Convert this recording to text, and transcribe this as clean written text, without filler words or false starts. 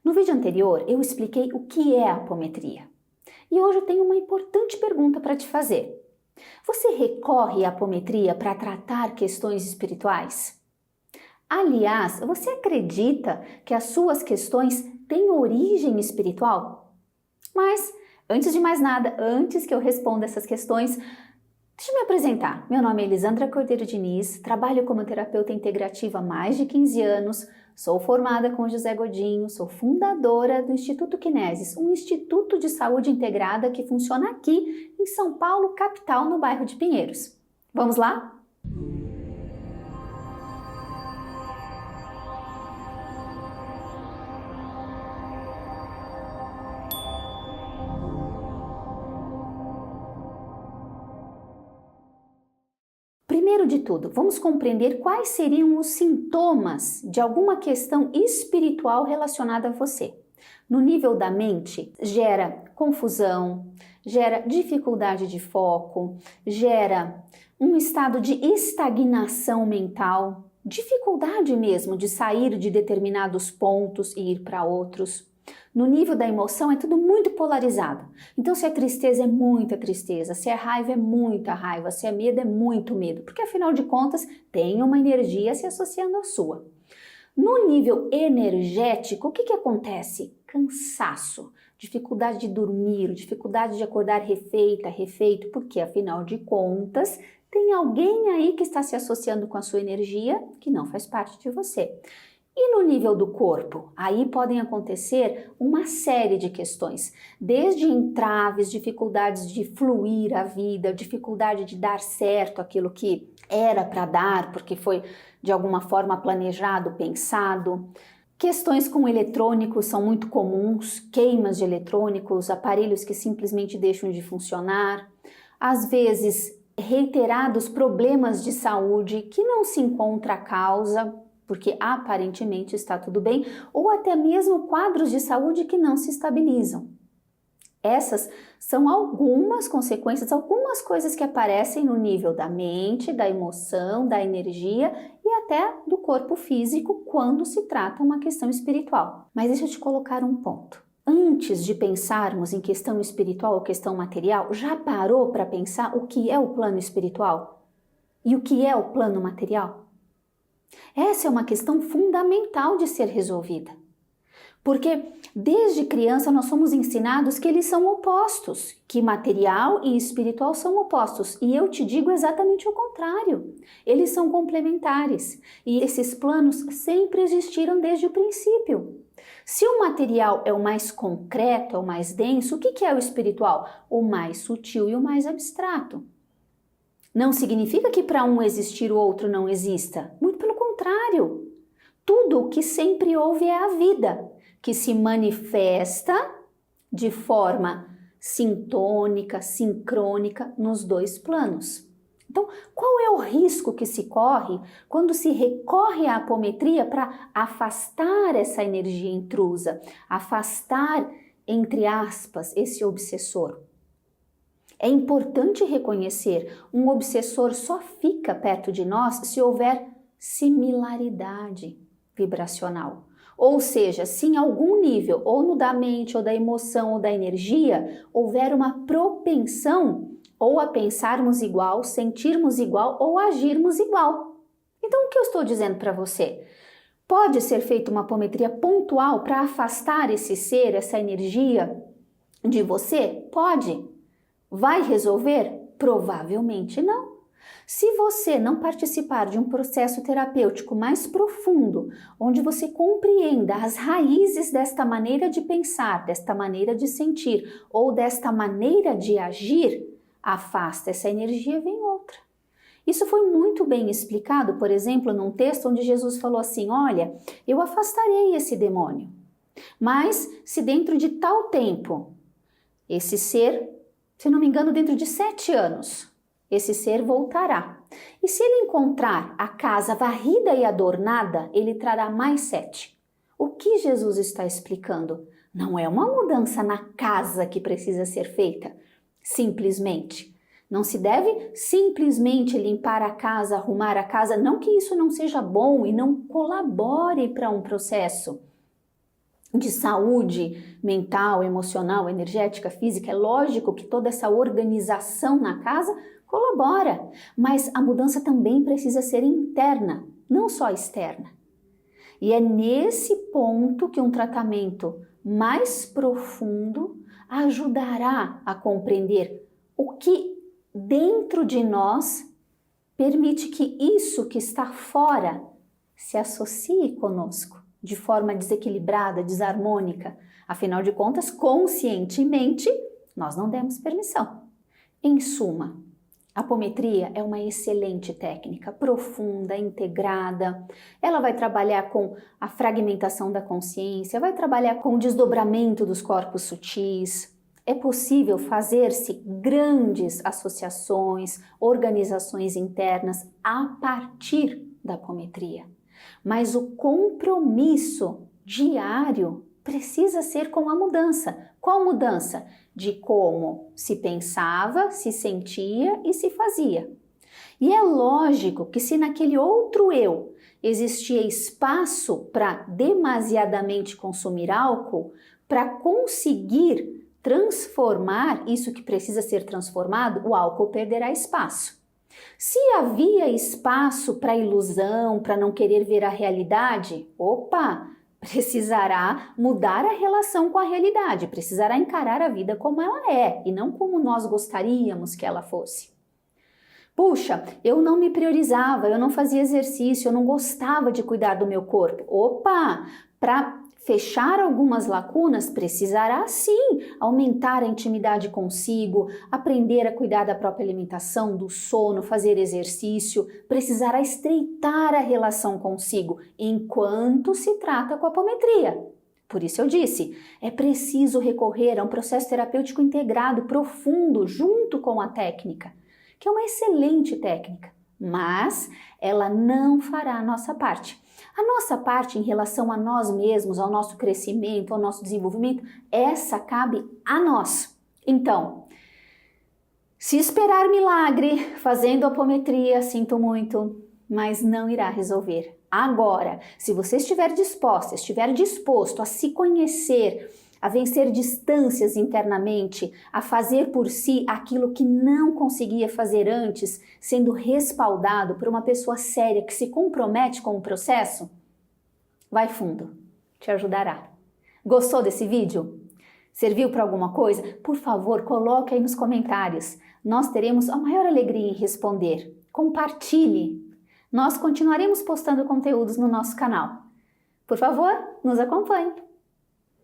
No vídeo anterior, eu expliquei o que é apometria. E hoje eu tenho uma importante pergunta para te fazer. Você recorre à apometria para tratar questões espirituais? Aliás, você acredita que as suas questões têm origem espiritual? Mas, antes de mais nada, antes que eu responda essas questões, deixa eu me apresentar. Meu nome é Elisandra Cordeiro Diniz, trabalho como terapeuta integrativa há mais de 15 anos, sou formada com José Godinho, sou fundadora do Instituto Kinesis, um instituto de saúde integrada que funciona aqui em São Paulo, capital, no bairro de Pinheiros. Vamos lá? Primeiro de tudo, vamos compreender quais seriam os sintomas de alguma questão espiritual relacionada a você. No nível da mente, gera confusão, gera dificuldade de foco, gera um estado de estagnação mental, dificuldade mesmo de sair de determinados pontos e ir para outros. No nível da emoção é tudo muito polarizado. Então, se é tristeza, é muita tristeza. Se é raiva, é muita raiva. Se é medo, é muito medo. Porque, afinal de contas, tem uma energia se associando à sua. No nível energético, o que acontece? Cansaço, dificuldade de dormir, dificuldade de acordar refeito. Porque, afinal de contas, tem alguém aí que está se associando com a sua energia que não faz parte de você. E no nível do corpo? Aí podem acontecer uma série de questões, desde entraves, dificuldades de fluir a vida, dificuldade de dar certo aquilo que era para dar, porque foi de alguma forma planejado, pensado. Questões com eletrônicos são muito comuns, queimas de eletrônicos, aparelhos que simplesmente deixam de funcionar. Às vezes, reiterados problemas de saúde que não se encontra a causa, porque aparentemente está tudo bem, ou até mesmo quadros de saúde que não se estabilizam. Essas são algumas consequências, algumas coisas que aparecem no nível da mente, da emoção, da energia e até do corpo físico quando se trata uma questão espiritual. Mas deixa eu te colocar um ponto. Antes de pensarmos em questão espiritual ou questão material, já parou para pensar o que é o plano espiritual? E o que é o plano material? Essa é uma questão fundamental de ser resolvida, porque desde criança nós somos ensinados que eles são opostos, que material e espiritual são opostos, e eu te digo exatamente o contrário, eles são complementares, e esses planos sempre existiram desde o princípio. Se o material é o mais concreto, é o mais denso, o que é o espiritual? O mais sutil e o mais abstrato. Não significa que para um existir o outro não exista, muito pelo contrário. Tudo o que sempre houve é a vida, que se manifesta de forma sintônica, sincrônica nos dois planos. Então, qual é o risco que se corre quando se recorre à apometria para afastar essa energia intrusa, afastar, entre aspas, esse obsessor? É importante reconhecer, um obsessor só fica perto de nós se houver similaridade vibracional. Ou seja, se em algum nível, ou no da mente, ou da emoção, ou da energia, houver uma propensão ou a pensarmos igual, sentirmos igual ou agirmos igual. Então, o que eu estou dizendo para você? Pode ser feita uma apometria pontual para afastar esse ser, essa energia de você? Pode. Vai resolver? Provavelmente não. Se você não participar de um processo terapêutico mais profundo, onde você compreenda as raízes desta maneira de pensar, desta maneira de sentir ou desta maneira de agir, afasta essa energia e vem outra. Isso foi muito bem explicado, por exemplo, num texto onde Jesus falou assim: olha, eu afastarei esse demônio, mas se dentro de tal tempo esse ser, se não me engano, dentro de 7 anos, esse ser voltará. E se ele encontrar a casa varrida e adornada, ele trará mais 7. O que Jesus está explicando? Não é uma mudança na casa que precisa ser feita, simplesmente. Não se deve simplesmente limpar a casa, arrumar a casa, não que isso não seja bom e não colabore para um processo. de saúde mental, emocional, energética, física. É lógico que toda essa organização na casa colabora, mas a mudança também precisa ser interna, não só externa. E é nesse ponto que um tratamento mais profundo ajudará a compreender o que dentro de nós permite que isso que está fora se associe conosco de forma desequilibrada, desarmônica. Afinal de contas, conscientemente, nós não demos permissão. Em suma, a apometria é uma excelente técnica, profunda, integrada. Ela vai trabalhar com a fragmentação da consciência, vai trabalhar com o desdobramento dos corpos sutis. É possível fazer-se grandes associações, organizações internas a partir da apometria. Mas o compromisso diário precisa ser com a mudança. Qual mudança? De como se pensava, se sentia e se fazia. E é lógico que se naquele outro eu existia espaço para demasiadamente consumir álcool, para conseguir transformar isso que precisa ser transformado, o álcool perderá espaço. Se havia espaço para ilusão, para não querer ver a realidade, precisará mudar a relação com a realidade, precisará encarar a vida como ela é e não como nós gostaríamos que ela fosse. Puxa, eu não me priorizava, eu não fazia exercício, eu não gostava de cuidar do meu corpo. Para fechar algumas lacunas, precisará sim aumentar a intimidade consigo, aprender a cuidar da própria alimentação, do sono, fazer exercício, precisará estreitar a relação consigo enquanto se trata com a apometria. Por isso eu disse, é preciso recorrer a um processo terapêutico integrado, profundo, junto com a técnica, que é uma excelente técnica, mas ela não fará a nossa parte. A nossa parte em relação a nós mesmos, ao nosso crescimento, ao nosso desenvolvimento, essa cabe a nós. Então, se esperar milagre fazendo apometria, sinto muito, mas não irá resolver. Agora, se você estiver disposta, estiver disposto a se conhecer, a vencer distâncias internamente, a fazer por si aquilo que não conseguia fazer antes, sendo respaldado por uma pessoa séria que se compromete com o processo, vai fundo, te ajudará. Gostou desse vídeo? Serviu para alguma coisa? Por favor, coloque aí nos comentários. Nós teremos a maior alegria em responder. Compartilhe. Nós continuaremos postando conteúdos no nosso canal. Por favor, nos acompanhe.